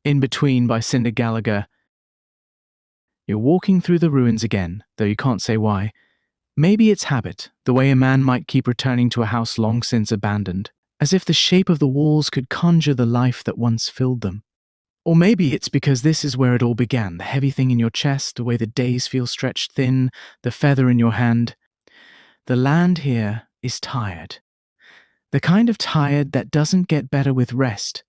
In Between by Cinder Gallagher. You're walking through the ruins again, though you can't say why. Maybe it's habit, the way a man might keep returning to a house long since abandoned, as if the shape of the walls could conjure the life that once filled them. Or maybe it's because this is where it all began, the heavy thing in your chest, the way the days feel stretched thin, the feather in your hand. The land here is tired. The kind of tired that doesn't get better with rest.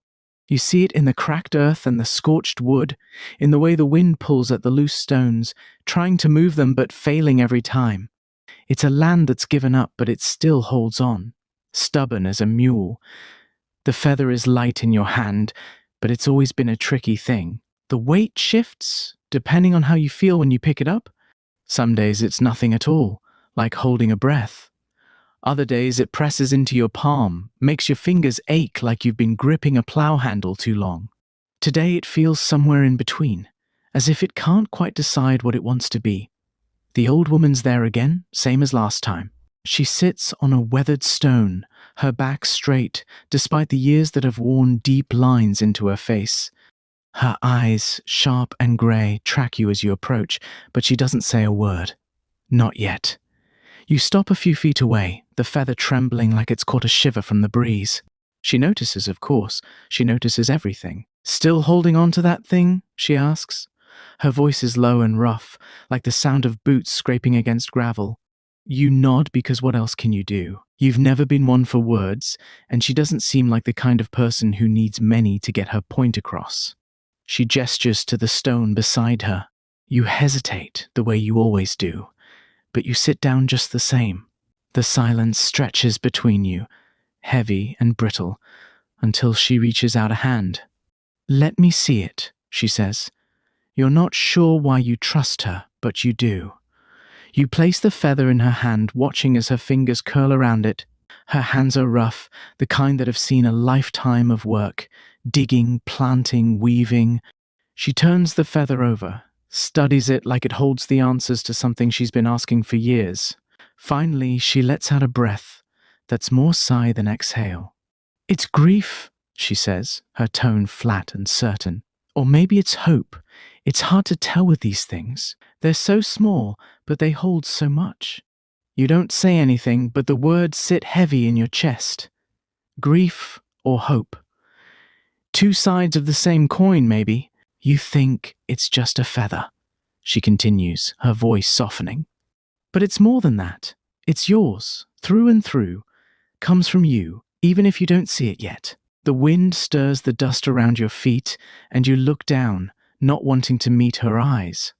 You see it in the cracked earth and the scorched wood, in the way the wind pulls at the loose stones, trying to move them but failing every time. It's a land that's given up, but it still holds on, stubborn as a mule. The feather is light in your hand, but it's always been a tricky thing. The weight shifts, depending on how you feel when you pick it up. Some days it's nothing at all, like holding a breath. Other days it presses into your palm, makes your fingers ache like you've been gripping a plow handle too long. Today it feels somewhere in between, as if it can't quite decide what it wants to be. The old woman's there again, same as last time. She sits on a weathered stone, her back straight, despite the years that have worn deep lines into her face. Her eyes, sharp and grey, track you as you approach, but she doesn't say a word. Not yet. You stop a few feet away, the feather trembling like it's caught a shiver from the breeze. She notices, of course. She notices everything. "Still holding on to that thing?" she asks. Her voice is low and rough, like the sound of boots scraping against gravel. You nod because what else can you do? You've never been one for words, and she doesn't seem like the kind of person who needs many to get her point across. She gestures to the stone beside her. You hesitate, the way you always do. But you sit down just the same. The silence stretches between you, heavy and brittle, until she reaches out a hand. "Let me see it," she says. You're not sure why you trust her, but you do. You place the feather in her hand, watching as her fingers curl around it. Her hands are rough, the kind that have seen a lifetime of work, digging, planting, weaving. She turns the feather over, studies it like it holds the answers to something she's been asking for years. Finally, she lets out a breath that's more sigh than exhale. "It's grief," she says, her tone flat and certain. Or maybe it's hope. It's hard to tell with these things. They're so small, but they hold so much. You don't say anything, but the words sit heavy in your chest. Grief or hope. Two sides of the same coin, maybe. You think it's just a feather, she continues, her voice softening. But it's more than that. It's yours, through and through. Comes from you, even if you don't see it yet. The wind stirs the dust around your feet, and you look down, not wanting to meet her eyes.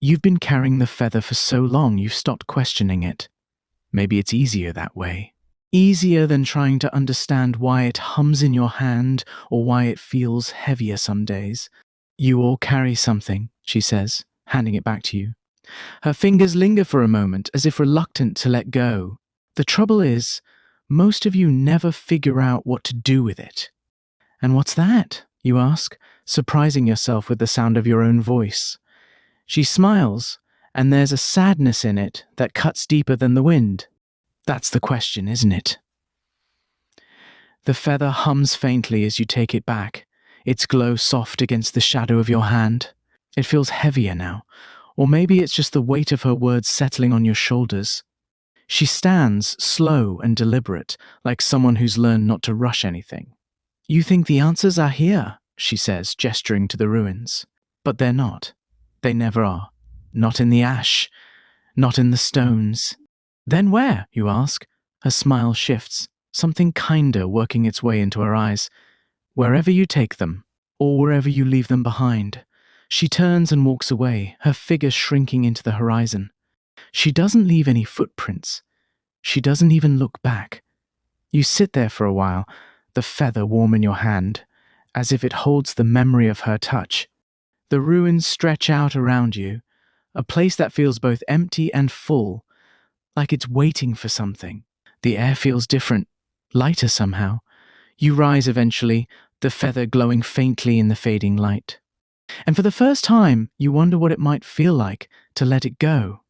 You've been carrying the feather for so long you've stopped questioning it. Maybe it's easier that way. Easier than trying to understand why it hums in your hand or why it feels heavier some days. "You all carry something," she says, handing it back to you. Her fingers linger for a moment, as if reluctant to let go. The trouble is, most of you never figure out what to do with it. "And what's that?" you ask, surprising yourself with the sound of your own voice. She smiles, and there's a sadness in it that cuts deeper than the wind. That's the question, isn't it? The feather hums faintly as you take it back, its glow soft against the shadow of your hand. It feels heavier now, or maybe it's just the weight of her words settling on your shoulders. She stands, slow and deliberate, like someone who's learned not to rush anything. "You think the answers are here," she says, gesturing to the ruins. But they're not. They never are. Not in the ash. Not in the stones. "Then where?" you ask. Her smile shifts, something kinder working its way into her eyes. "Wherever you take them, or wherever you leave them behind." She turns and walks away, her figure shrinking into the horizon. She doesn't leave any footprints. She doesn't even look back. You sit there for a while, the feather warm in your hand, as if it holds the memory of her touch. The ruins stretch out around you, a place that feels both empty and full, like it's waiting for something. The air feels different, lighter somehow. You rise eventually, the feather glowing faintly in the fading light. And for the first time, you wonder what it might feel like to let it go.